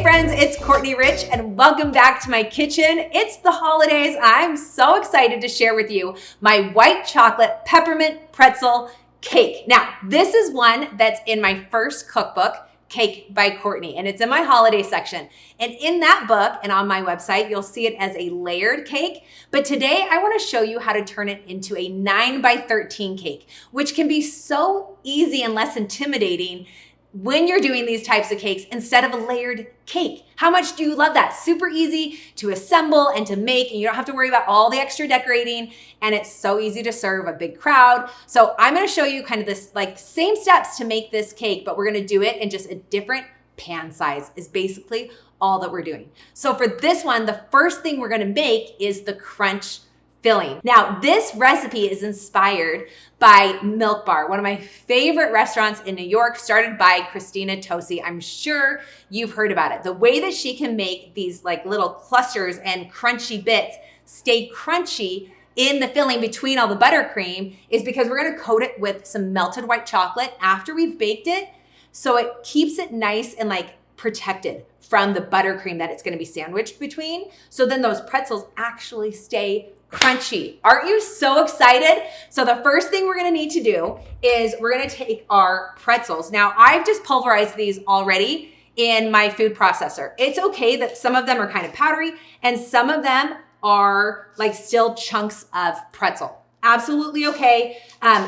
Hey friends, it's Courtney Rich and welcome back to my kitchen. It's the holidays. I'm so excited to share with you my white chocolate peppermint pretzel cake. Now, this is one that's in my first cookbook, Cake by Courtney, and it's in my holiday section. And in that book and on my website, you'll see it as a layered cake. But today I want to show you how to turn it into a 9 by 13 cake, which can be so easy and less intimidating when you're doing these types of cakes instead of a layered cake. How much do you love that? Super easy to assemble and to make, and you don't have to worry about all the extra decorating, and it's so easy to serve a big crowd. So I'm gonna show you kind of this like same steps to make this cake, but we're gonna do it in just a different pan size is basically all that we're doing. So for this one, the first thing we're gonna make is the crunch filling. Now, this recipe is inspired by Milk Bar, one of my favorite restaurants in New York, started by Christina Tosi. I'm sure you've heard about it. The way that she can make these like little clusters and crunchy bits stay crunchy in the filling between all the buttercream is because we're gonna coat it with some melted white chocolate after we've baked it, so it keeps it nice and like protected from the buttercream that it's gonna be sandwiched between. So then those pretzels actually stay crunchy. Aren't you so excited? So the first thing we're gonna need to do is we're gonna take our pretzels. Now, I've just pulverized these already in my food processor. It's okay that some of them are kind of powdery and some of them are like still chunks of pretzel. Absolutely okay.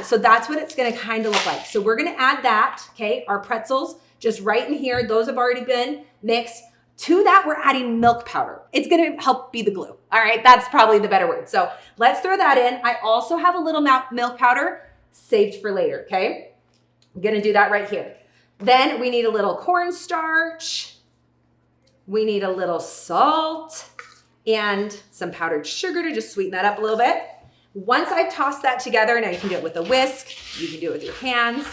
So that's what it's gonna kind of look like. So we're gonna add that, okay, our pretzels just right in here. Those have already been mixed. To that, we're adding milk powder. It's gonna help be the glue. All right, that's probably the better word. So let's throw that in. I also have a little milk powder saved for later, okay? I'm gonna do that right here. Then we need a little cornstarch. We need a little salt and some powdered sugar to just sweeten that up a little bit. Once I've tossed that together, now you can do it with a whisk, you can do it with your hands.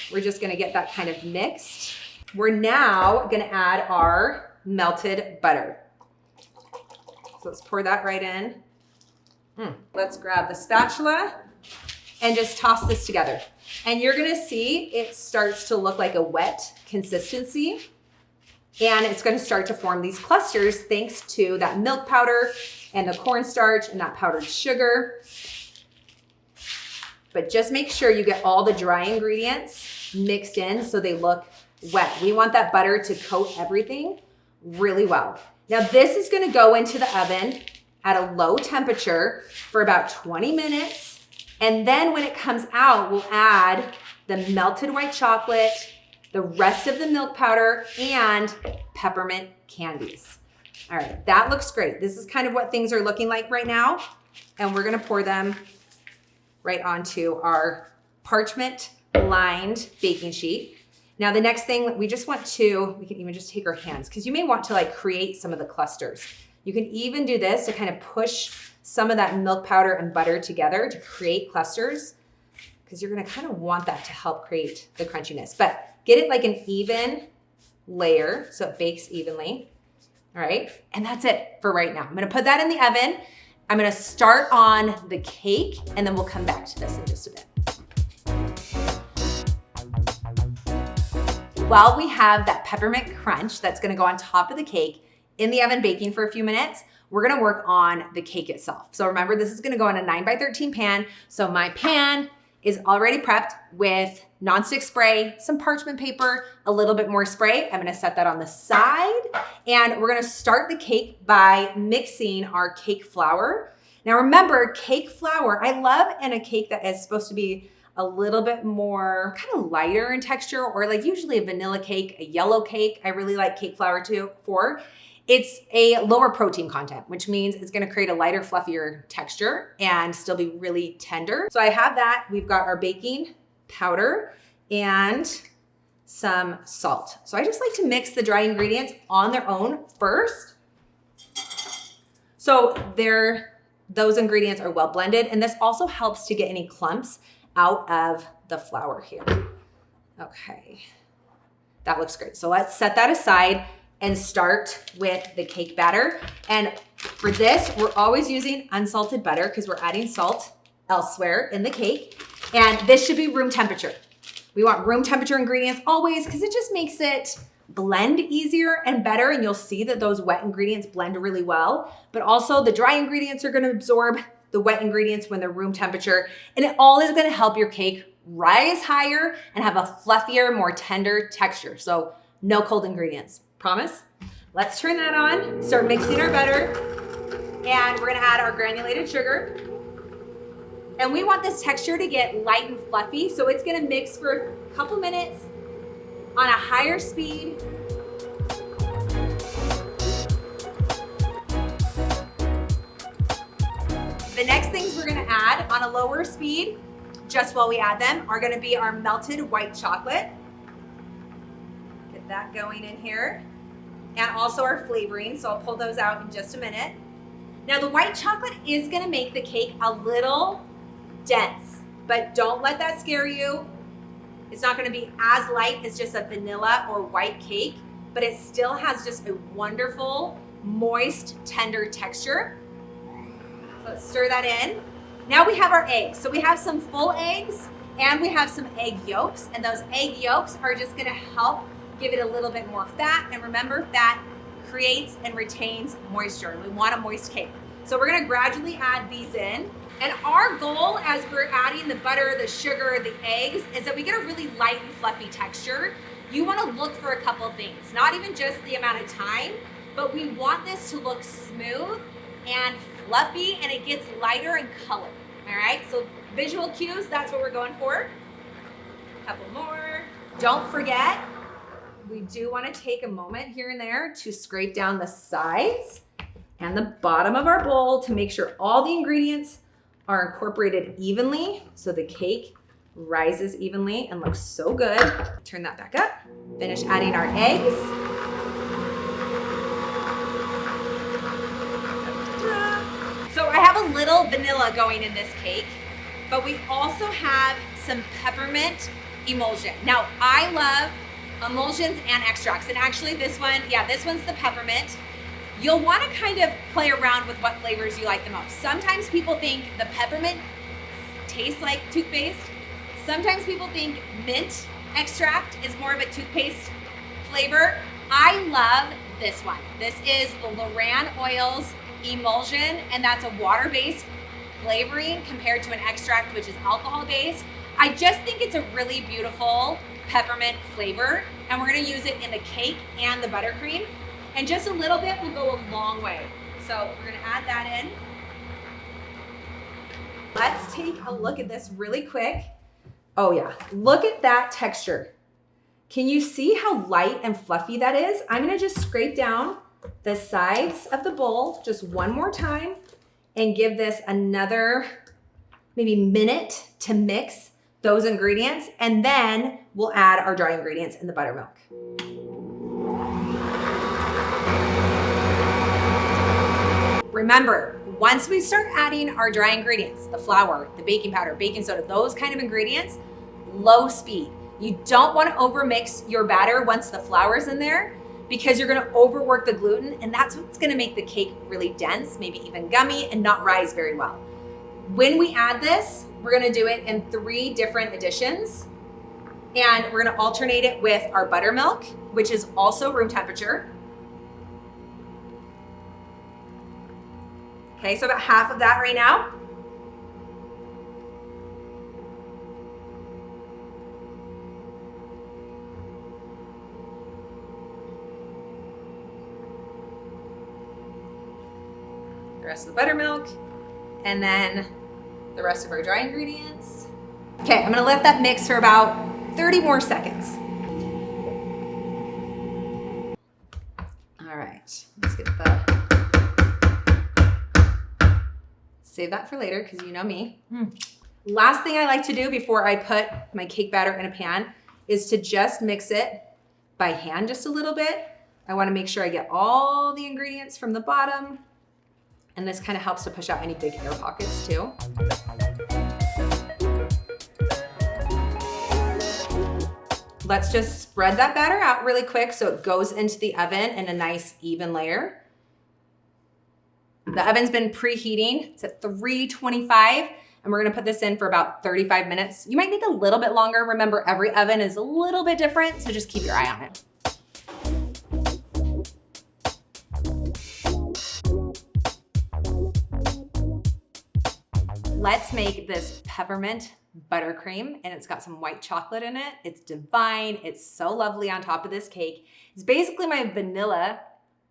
We're just gonna get that kind of mixed. We're now gonna add our melted butter. So let's pour that right in. Let's grab the spatula and just toss this together. And you're gonna see it starts to look like a wet consistency, and it's gonna start to form these clusters thanks to that milk powder and the cornstarch and that powdered sugar. But just make sure you get all the dry ingredients mixed in so they look wet. We want that butter to coat everything really well. Now this is gonna go into the oven at a low temperature for about 20 minutes. And then when it comes out, we'll add the melted white chocolate, the rest of the milk powder, and peppermint candies. All right, that looks great. This is kind of what things are looking like right now. And we're gonna pour them right onto our parchment lined baking sheet. Now the next thing we can even just take our hands because you may want to like create some of the clusters. You can even do this to kind of push some of that milk powder and butter together to create clusters because you're gonna kind of want that to help create the crunchiness. But get it like an even layer so it bakes evenly. All right, and that's it for right now. I'm gonna put that in the oven. I'm gonna start on the cake and then we'll come back to this in just a bit. While we have that peppermint crunch that's gonna go on top of the cake in the oven baking for a few minutes, we're gonna work on the cake itself. So remember, this is gonna go in a 9 by 13 pan. So my pan is already prepped with nonstick spray, some parchment paper, a little bit more spray. I'm gonna set that on the side, and we're gonna start the cake by mixing our cake flour. Now remember, cake flour, I love in a cake that is supposed to be a little bit more kind of lighter in texture, or like usually a vanilla cake, a yellow cake. I really like cake flour for. It's a lower protein content, which means it's gonna create a lighter, fluffier texture and still be really tender. So I have that. We've got our baking powder and some salt. So I just like to mix the dry ingredients on their own first. So those ingredients are well blended, and this also helps to get any clumps out of the flour here. Okay, that looks great. So let's set that aside and start with the cake batter. And for this, we're always using unsalted butter because we're adding salt elsewhere in the cake. And this should be room temperature. We want room temperature ingredients always because it just makes it blend easier and better, and you'll see that those wet ingredients blend really well, but also the dry ingredients are gonna absorb the wet ingredients when they're room temperature, and it all is gonna help your cake rise higher and have a fluffier, more tender texture. So no cold ingredients, promise? Let's turn that on, start mixing our butter, and we're gonna add our granulated sugar. And we want this texture to get light and fluffy, so it's gonna mix for a couple minutes on a higher speed. The next things we're gonna add on a lower speed, just while we add them, are gonna be our melted white chocolate. Get that going in here. And also our flavoring, so I'll pull those out in just a minute. Now the white chocolate is gonna make the cake a little dense, but don't let that scare you. It's not gonna be as light as just a vanilla or white cake, but it still has just a wonderful, moist, tender texture. So let's stir that in. Now we have our eggs. So we have some full eggs and we have some egg yolks, and those egg yolks are just gonna help give it a little bit more fat. And remember, fat creates and retains moisture. We want a moist cake. So we're gonna gradually add these in. And our goal as we're adding the butter, the sugar, the eggs, is that we get a really light and fluffy texture. You wanna look for a couple of things, not even just the amount of time, but we want this to look smooth and fluffy, and it gets lighter in color, all right? So visual cues, that's what we're going for. A couple more. Don't forget, we do wanna take a moment here and there to scrape down the sides and the bottom of our bowl to make sure all the ingredients are incorporated evenly so the cake rises evenly and looks so good. Turn that back up. Finish adding our eggs. So I have a little vanilla going in this cake, but we also have some peppermint emulsion. Now I love emulsions and extracts, and actually this one, this one's the peppermint. You'll want to kind of play around with what flavors you like the most. Sometimes people think the peppermint tastes like toothpaste. Sometimes people think mint extract is more of a toothpaste flavor. I love this one. This is the Loran Oils emulsion, and that's a water-based flavoring compared to an extract, which is alcohol-based. I just think it's a really beautiful peppermint flavor, and we're gonna use it in the cake and the buttercream. And just a little bit will go a long way. So we're gonna add that in. Let's take a look at this really quick. Oh yeah, look at that texture. Can you see how light and fluffy that is? I'm gonna just scrape down the sides of the bowl just one more time and give this another maybe minute to mix those ingredients, and then we'll add our dry ingredients in the buttermilk. Remember, once we start adding our dry ingredients, the flour, the baking powder, baking soda, those kind of ingredients, low speed. You don't want to overmix your batter once the flour's in there, because you're gonna overwork the gluten, and that's what's gonna make the cake really dense, maybe even gummy, and not rise very well. When we add this, we're gonna do it in 3 different additions, and we're gonna alternate it with our buttermilk, which is also room temperature. Okay, so about half of that right now. The rest of the buttermilk, and then the rest of our dry ingredients. Okay, I'm gonna let that mix for about 30 more seconds. All right, let's get save that for later, because you know me. Last thing I like to do before I put my cake batter in a pan is to just mix it by hand just a little bit. I wanna make sure I get all the ingredients from the bottom, and this kind of helps to push out any big air pockets too. Let's just spread that batter out really quick so it goes into the oven in a nice even layer. The oven's been preheating. It's at 325, and we're gonna put this in for about 35 minutes. You might need a little bit longer. Remember, every oven is a little bit different, so just keep your eye on it. let's make this peppermint buttercream, and it's got some white chocolate in it. It's divine. It's so lovely on top of this cake. It's basically my vanilla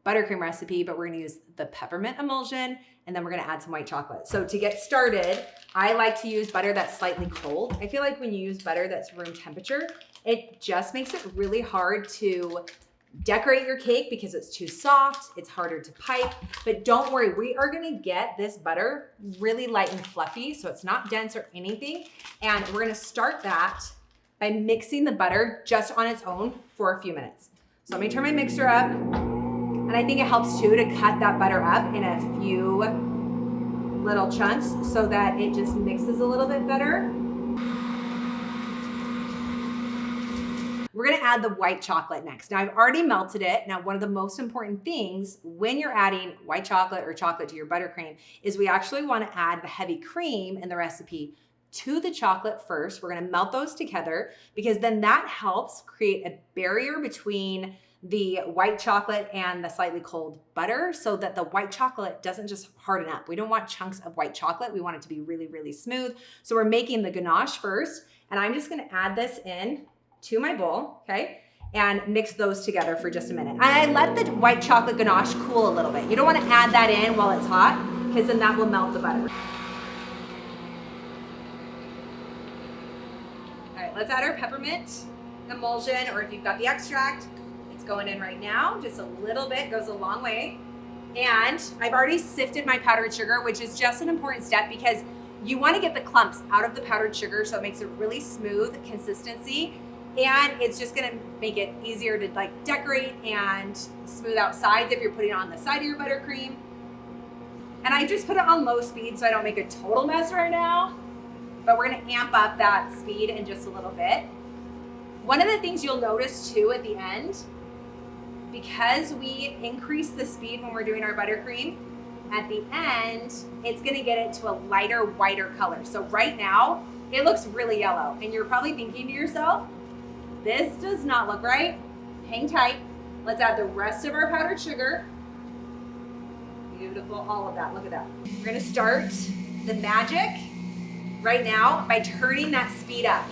buttercream recipe, but we're gonna use the peppermint emulsion, and then we're gonna add some white chocolate. So to get started, I like to use butter that's slightly cold. I feel like when you use butter that's room temperature, it just makes it really hard to decorate your cake because it's too soft, it's harder to pipe, but don't worry, we are gonna get this butter really light and fluffy, so it's not dense or anything. And we're gonna start that by mixing the butter just on its own for a few minutes. So let me turn my mixer up, and I think it helps too to cut that butter up in a few little chunks so that it just mixes a little bit better. We're gonna add the white chocolate next. Now I've already melted it. Now one of the most important things when you're adding white chocolate or chocolate to your buttercream is we actually wanna add the heavy cream in the recipe to the chocolate first. We're gonna melt those together because then that helps create a barrier between the white chocolate and the slightly cold butter so that the white chocolate doesn't just harden up. We don't want chunks of white chocolate. We want it to be really, really smooth. So we're making the ganache first, and I'm just gonna add this in to my bowl, okay? And mix those together for just a minute. I let the white chocolate ganache cool a little bit. You don't wanna add that in while it's hot because then that will melt the butter. All right, let's add our peppermint emulsion, or if you've got the extract, it's going in right now. Just a little bit goes a long way. And I've already sifted my powdered sugar, which is just an important step because you wanna get the clumps out of the powdered sugar so it makes a really smooth consistency. And it's just gonna make it easier to like decorate and smooth out sides if you're putting it on the side of your buttercream. And I just put it on low speed so I don't make a total mess right now, but we're gonna amp up that speed in just a little bit. One of the things you'll notice too at the end, because we increase the speed when we're doing our buttercream, at the end, it's gonna get it to a lighter, whiter color. So right now, it looks really yellow, and you're probably thinking to yourself, this does not look right. Hang tight. Let's add the rest of our powdered sugar. Beautiful, all of that, look at that. We're gonna start the magic right now by turning that speed up.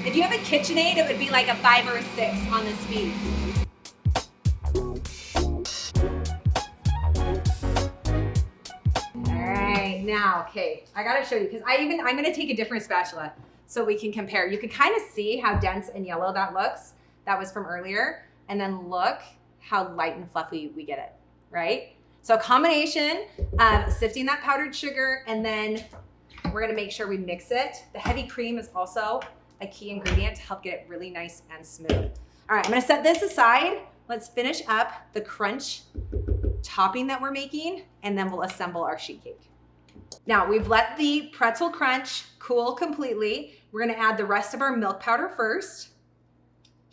If you have a KitchenAid, it would be like a 5 or a 6 on the speed. All right, now, okay, I gotta show you, because I'm gonna take a different spatula so we can compare. You can kind of see how dense and yellow that looks. That was from earlier. And then look how light and fluffy we get it, right? So a combination of sifting that powdered sugar, and then we're gonna make sure we mix it. The heavy cream is also a key ingredient to help get it really nice and smooth. All right, I'm gonna set this aside. Let's finish up the crunch topping that we're making, and then we'll assemble our sheet cake. Now we've let the pretzel crunch cool completely. We're gonna add the rest of our milk powder first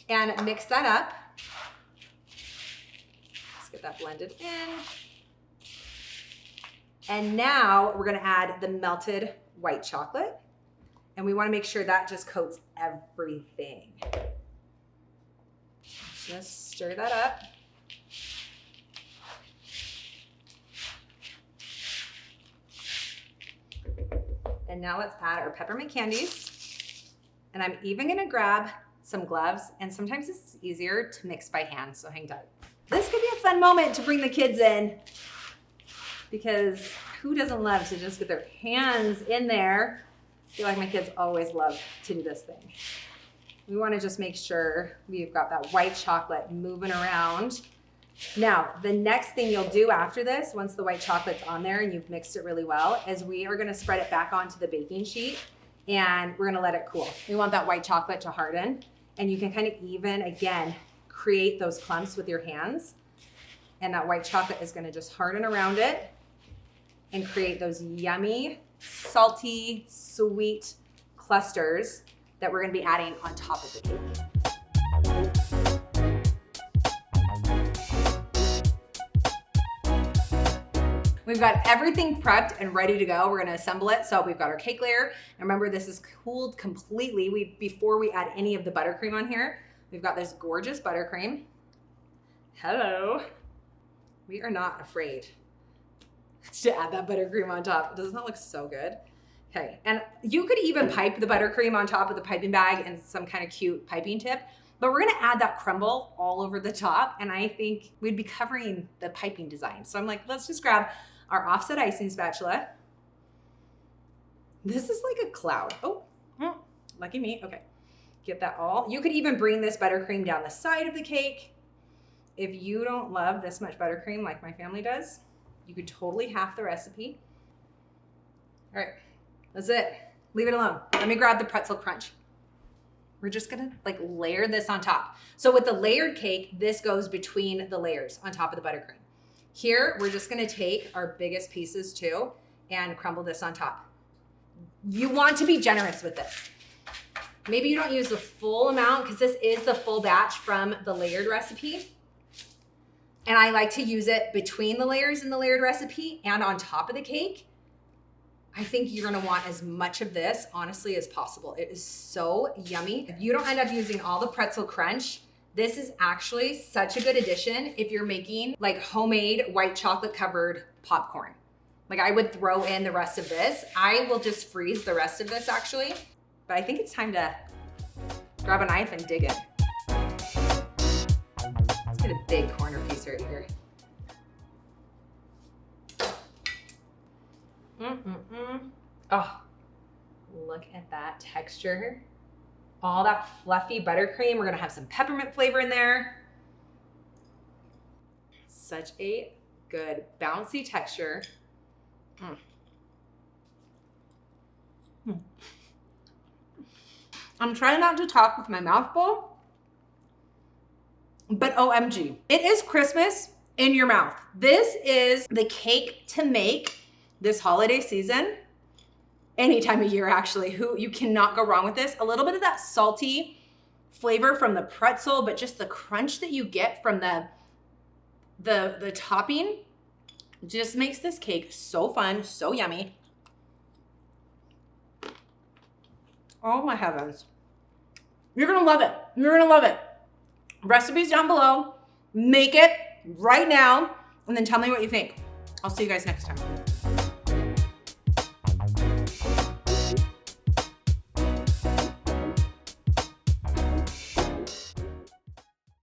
and mix that up. Let's get that blended in. And now we're gonna add the melted white chocolate, and we wanna make sure that just coats everything. Just stir that up. And now let's add our peppermint candies. And I'm even gonna grab some gloves, and sometimes it's easier to mix by hand, so hang tight. This could be a fun moment to bring the kids in, because who doesn't love to just get their hands in there? I feel like my kids always love to do this thing. We wanna just make sure we've got that white chocolate moving around. Now, the next thing you'll do after this, once the white chocolate's on there and you've mixed it really well, is we are gonna spread it back onto the baking sheet, and we're gonna let it cool. We want that white chocolate to harden, and you can kind of even, again, create those clumps with your hands, and that white chocolate is gonna just harden around it and create those yummy, salty, sweet clusters that we're gonna be adding on top of the cake. We've got everything prepped and ready to go. We're gonna assemble it. So we've got our cake layer. And remember, this is cooled completely before we add any of the buttercream on here. We've got this gorgeous buttercream. Hello. We are not afraid to add that buttercream on top. Doesn't that look so good? Okay, and you could even pipe the buttercream on top of the piping bag and some kind of cute piping tip, but we're gonna add that crumble all over the top, and I think we'd be covering the piping design. So I'm like, let's just grab our offset icing spatula. This is like a cloud. Oh, lucky me, okay. Get that all. You could even bring this buttercream down the side of the cake. If you don't love this much buttercream like my family does, you could totally half the recipe. All right. That's it. Leave it alone. Let me grab the pretzel crunch. We're just gonna like layer this on top. So with the layered cake, this goes between the layers on top of the buttercream. Here, we're just gonna take our biggest pieces too and crumble this on top. You want to be generous with this. Maybe you don't use the full amount because this is the full batch from the layered recipe. And I like to use it between the layers in the layered recipe and on top of the cake. I think you're gonna want as much of this, honestly, as possible. It is so yummy. If you don't end up using all the pretzel crunch, this is actually such a good addition if you're making like homemade white chocolate covered popcorn. Like I would throw in the rest of this. I will just freeze the rest of this actually, but I think it's time to grab a knife and dig in. Let's get a big corner piece right here. Oh, look at that texture. All that fluffy buttercream. We're gonna have some peppermint flavor in there. Such a good bouncy texture. I'm trying not to talk with my mouth full, but OMG. It is Christmas in your mouth. This is the cake to make this holiday season, any time of year actually. You cannot go wrong with this. A little bit of that salty flavor from the pretzel, but just the crunch that you get from the topping just makes this cake so fun, so yummy. Oh my heavens. You're gonna love it. You're gonna love it. Recipes down below. Make it right now and then tell me what you think. I'll see you guys next time.